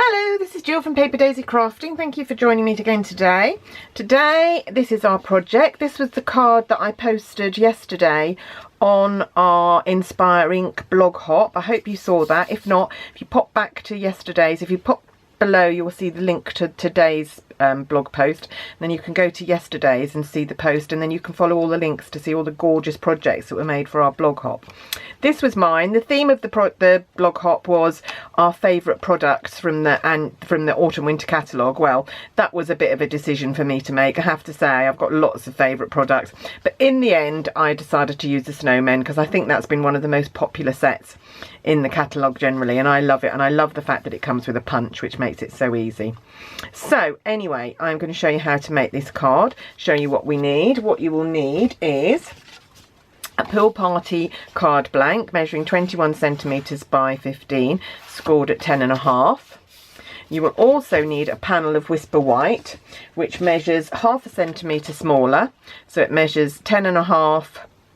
Hello, this is Jill from Paper Daisy Crafting. Thank you for joining me again today. This is our project. This was the card that I posted yesterday on our Inspire Ink blog hop. I hope you saw that. If not, if you pop back to yesterday's, if you pop below, you will see the link to today's blog post. Then you can go to yesterday's and see the post, and then you can follow all the links to see all the gorgeous projects that were made for our blog hop. This was mine. The theme of the blog hop was our favourite products from the autumn winter catalogue. Well, that was a bit of a decision for me to make. I have to say, I've got lots of favourite products, but in the end I decided to use the Snowman because I think that's been one of the most popular sets in the catalogue generally, and I love it, and I love the fact that it comes with a punch, which makes it so easy. So anyway, I'm going to show you how to make this card, show you what we need. What you will need is a Pool Party card blank measuring 21 centimetres by 15, scored at 10.5. You will also need a panel of Whisper White, which measures half a centimetre smaller, so it measures 10 by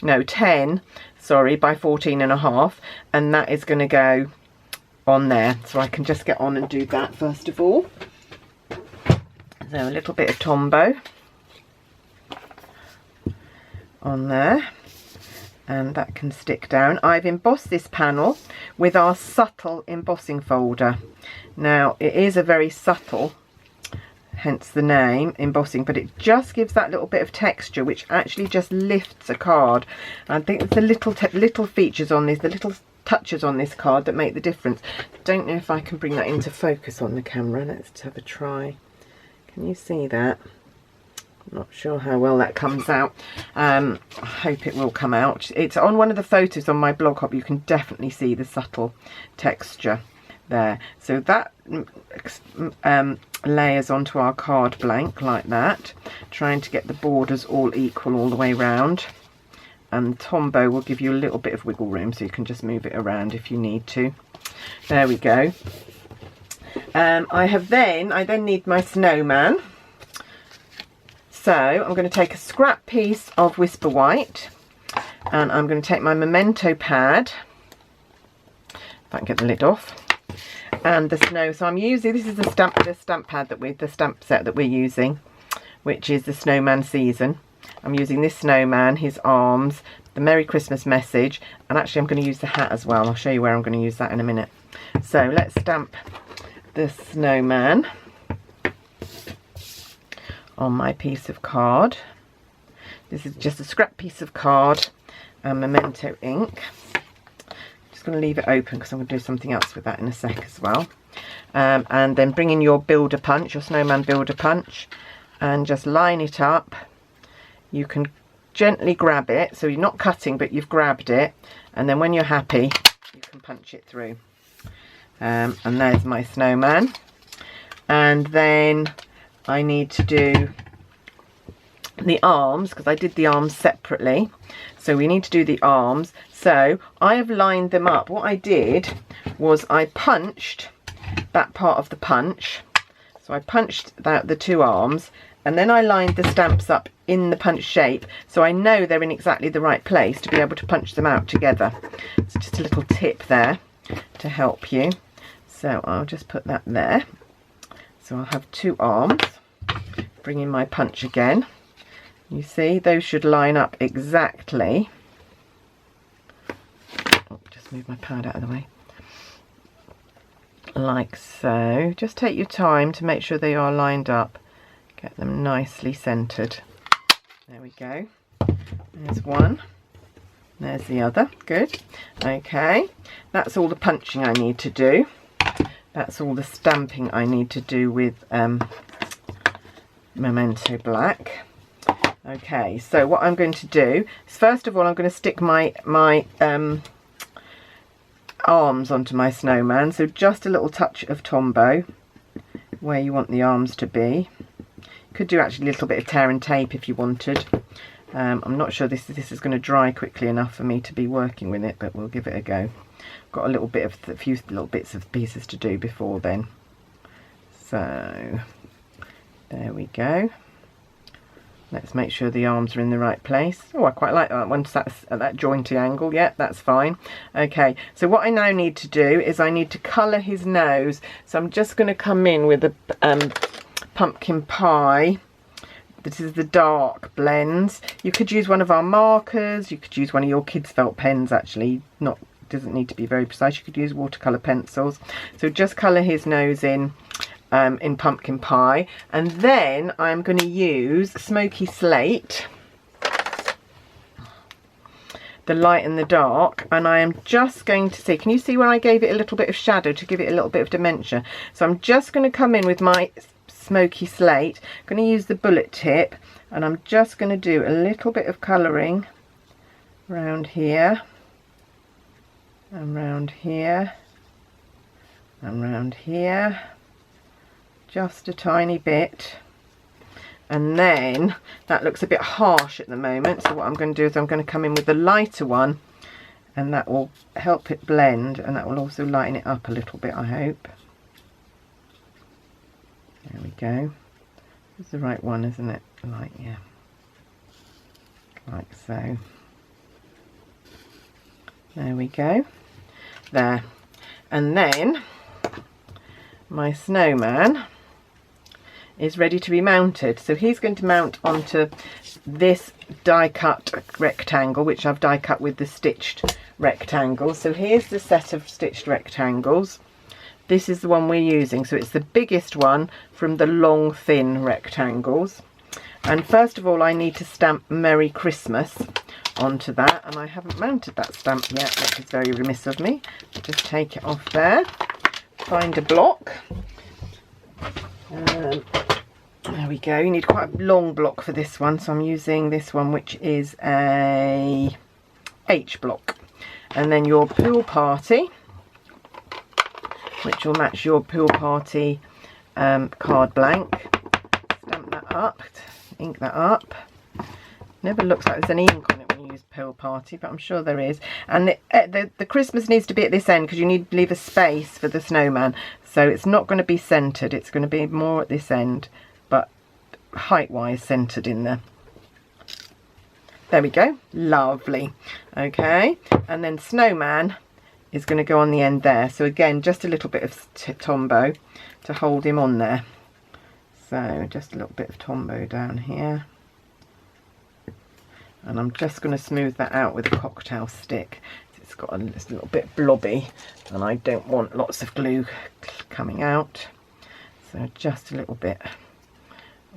14.5, and that is going to go on there. So I can just get on and do that first of all. So a little bit of Tombow on there, and that can stick down. I've embossed this panel with our subtle embossing folder. Now it is a very subtle, hence the name, embossing, but it just gives that little bit of texture which actually just lifts a card. I think it's the little features on this, the little touches on this card that make the difference. Don't know if I can bring that into focus on the camera. Let's have a try. Can you see that? I'm not sure how well that comes out. I hope it will come out. It's on one of the photos on my blog hop. You can definitely see the subtle texture there. So that layers onto our card blank like that, trying to get the borders all equal all the way round. And Tombow will give you a little bit of wiggle room, so you can just move it around if you need to. There we go. I then need my Snowman. So I'm going to take a scrap piece of Whisper White, and I'm going to take my Memento pad, if I can get the lid off, and the snow. So I'm using, this is the stamp pad the stamp set that we're using, which is the Snowman season. I'm using this Snowman, his arms, the Merry Christmas message, and actually I'm going to use the hat as well. I'll show you where I'm going to use that in a minute. So let's stamp the Snowman on my piece of card. This is just a scrap piece of card and Memento ink. Just going to leave it open because I'm going to do something else with that in a sec as well. And then bring in your builder punch, your Snowman builder punch, and just line it up. You can gently grab it, so you're not cutting but you've grabbed it, and then when you're happy you can punch it through. And there's my Snowman. And then I need to do the arms because I did the arms separately, so we need to do the arms. So I have lined them up. What I did was I punched that part of the punch, so I punched the two arms, and then I lined the stamps up in the punch shape, so I know they're in exactly the right place to be able to punch them out together. It's just a little tip there to help you. So I'll just put that there. So I'll have two arms. Bring in my punch again. You see, those should line up exactly. Oh, just move my pad out of the way. Like so. Just take your time to make sure they are lined up. Get them nicely centered. There we go. There's one. There's the other. Good. Okay. That's all the punching I need to do. That's all the stamping I need to do with Memento Black. Okay, so what I'm going to do is, first of all, I'm going to stick my arms onto my Snowman. So just a little touch of Tombow where you want the arms to be. Could do actually a little bit of tear and tape if you wanted. I'm not sure this is going to dry quickly enough for me to be working with it, but we'll give it a go. Got a few little bits of pieces to do before then. So there we go. Let's make sure the arms are in the right place. Oh, I quite like that one. That's at that jointy angle. Yeah, that's fine. Okay, so what I now need to do is I need to colour his nose. So I'm just going to come in with a pumpkin pie. This is the dark blends. You could use one of our markers. You could use one of your kids' felt pens, actually. Doesn't need to be very precise. You could use watercolour pencils. So just colour his nose in pumpkin pie, and then I'm going to use Smoky Slate, the light and the dark, and I am just going to see, can you see where I gave it a little bit of shadow to give it a little bit of dimension? So I'm just going to come in with my Smoky Slate. I'm going to use the bullet tip, and I'm just going to do a little bit of colouring around here and round here and round here, just a tiny bit. And then that looks a bit harsh at the moment, so what I'm going to do is I'm going to come in with the lighter one, and that will help it blend, and that will also lighten it up a little bit, I hope. There we go. It's the right one, isn't it? Yeah, like so. There we go. There. And then my snowman is ready to be mounted. So he's going to mount onto this die cut rectangle, which I've die cut with the stitched rectangles. So here's the set of stitched rectangles. This is the one we're using, so it's the biggest one from the long thin rectangles. And first of all I need to stamp Merry Christmas onto that, and I haven't mounted that stamp yet, which is very remiss of me. Just take it off there, find a block. There we go. You need quite a long block for this one, so I'm using this one, which is a H block. And then your pool party, which will match your pool party card blank. Stamp that up, ink that up. Never looks like there's any ink on it when you use pool party, but I'm sure there is. And the Christmas needs to be at this end, because you need to leave a space for the snowman. So it's not going to be centred, it's going to be more at this end, but height wise centred in there. There we go, lovely. Okay, and then snowman is going to go on the end there. So again, just a little bit of Tombow to hold him on there. So just a little bit of Tombow down here. And I'm just going to smooth that out with a cocktail stick. It's got a little bit blobby, and I don't want lots of glue coming out. So just a little bit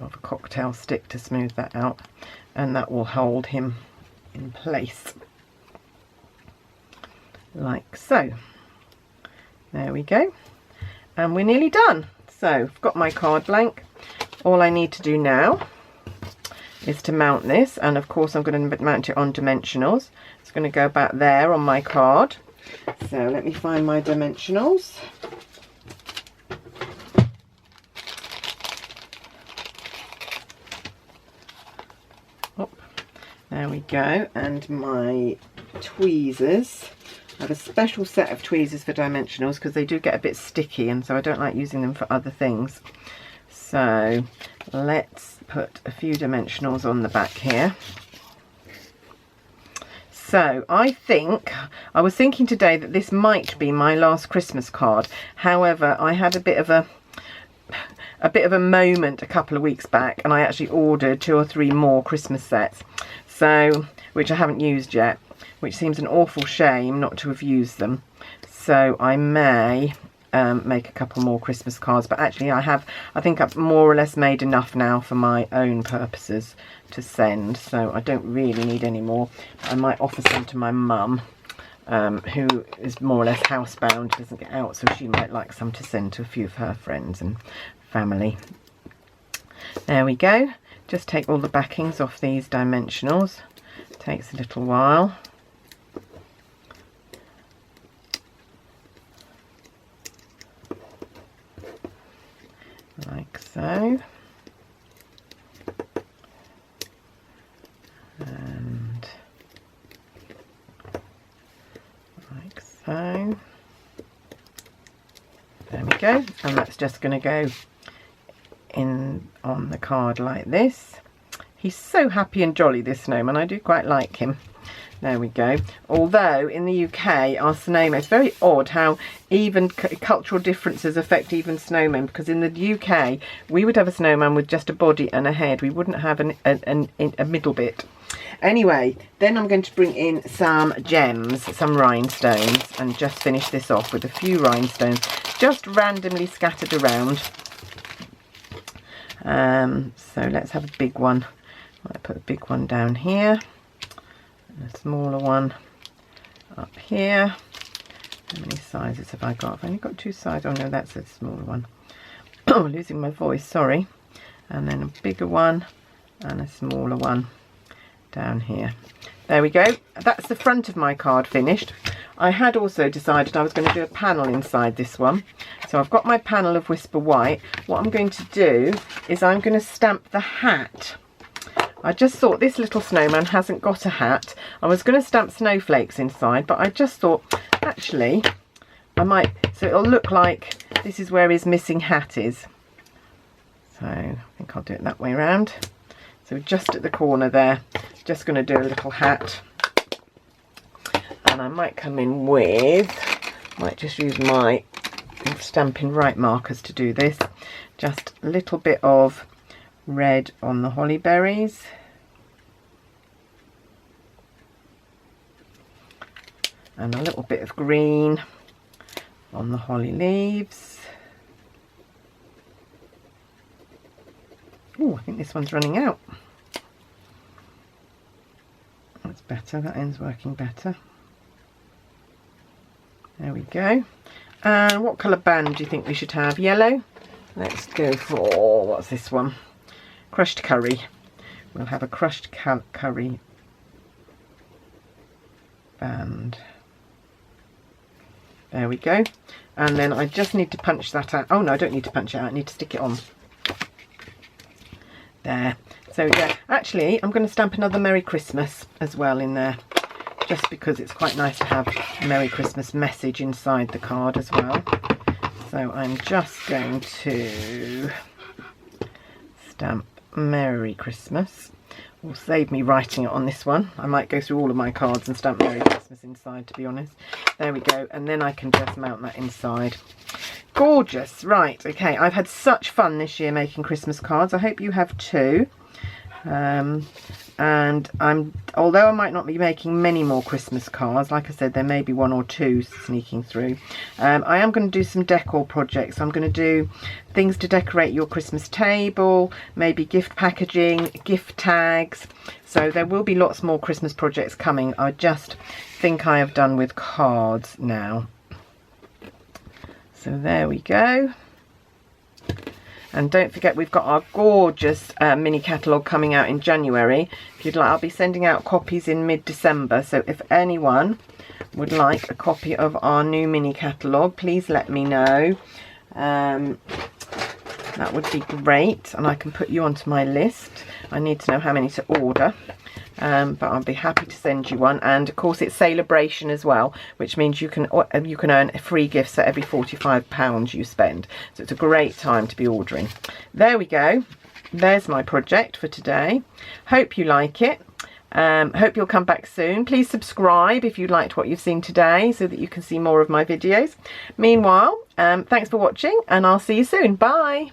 of a cocktail stick to smooth that out, and that will hold him in place. Like so. There we go. And we're nearly done. So I've got my card blank. All I need to do now is to mount this, and of course I'm going to mount it on dimensionals. It's going to go about there on my card. So let me find my dimensionals. Oh, there we go. And my tweezers. I have a special set of tweezers for dimensionals because they do get a bit sticky, and so I don't like using them for other things. So let's put a few dimensionals on the back here. So I was thinking today that this might be my last Christmas card. However, I had a bit of a moment a couple of weeks back, and I actually ordered 2 or 3 more Christmas sets, so which I haven't used yet, which seems an awful shame not to have used them. So I may make a couple more Christmas cards, but actually I think I've more or less made enough now for my own purposes to send, so I don't really need any more. I might offer some to my mum, who is more or less housebound, doesn't get out, so she might like some to send to a few of her friends and family. There we go. Just take all the backings off these dimensionals. It takes a little while. Like so. And like so. There we go. And that's just going to go in on the card like this. He's so happy and jolly, this snowman. I do quite like him. There we go. Although in the UK, our snowman, it's very odd how even cultural differences affect even snowmen, because in the UK, we would have a snowman with just a body and a head. We wouldn't have a middle bit. Anyway, then I'm going to bring in some gems, some rhinestones, and just finish this off with a few rhinestones, just randomly scattered around. So let's have a big one. I'll put a big one down here. A smaller one up here. How many sizes have I got? I've only got 2 sizes. Oh no, that's a smaller one. Oh, losing my voice, sorry. And then a bigger one and a smaller one down here. There we go. That's the front of my card finished. I had also decided I was going to do a panel inside this one. So I've got my panel of Whisper White. What I'm going to do is I'm going to stamp the hat. I just thought this little snowman hasn't got a hat. I was going to stamp snowflakes inside, but I just thought, actually, I might, so it'll look like this is where his missing hat is. So I think I'll do it that way around. So just at the corner there, just going to do a little hat. And I might come in with, might just use my Stampin' Right markers to do this. Just a little bit of red on the holly berries, and a little bit of green on the holly leaves. Oh, I think this one's running out. That's better, that end's working better. There we go. And what colour band do you think we should have? Yellow? Let's go for, what's this one? Crushed curry. We'll have a crushed curry band. There we go. And then I just need to punch that out. Oh no, I don't need to punch it out. I need to stick it on. There. So yeah, actually I'm going to stamp another Merry Christmas as well in there, just because it's quite nice to have a Merry Christmas message inside the card as well. So I'm just going to stamp Merry Christmas. Will save me writing it on this one. I might go through all of my cards and stamp Merry Christmas inside, to be honest. There we go, and then I can just mount that inside. Gorgeous. Right, okay, I've had such fun this year making Christmas cards. I hope you have too. And although I might not be making many more Christmas cards, like I said, there may be 1 or 2 sneaking through. I am going to do some decor projects. I'm going to do things to decorate your Christmas table, maybe gift packaging, gift tags. So there will be lots more Christmas projects coming. I just think I have done with cards now. So there we go. And don't forget, we've got our gorgeous mini catalogue coming out in January. If you'd like, I'll be sending out copies in mid-December. So if anyone would like a copy of our new mini catalogue, please let me know. That would be great, and I can put you onto my list. I need to know how many to order. But I'll be happy to send you one. And of course it's Celebration as well, which means you can earn free gifts for every £45 you spend. So it's a great time to be ordering. There we go. There's my project for today. Hope you like it. Hope you'll come back soon. Please subscribe if you liked what you've seen today, so that you can see more of my videos. Meanwhile, thanks for watching, and I'll see you soon. Bye.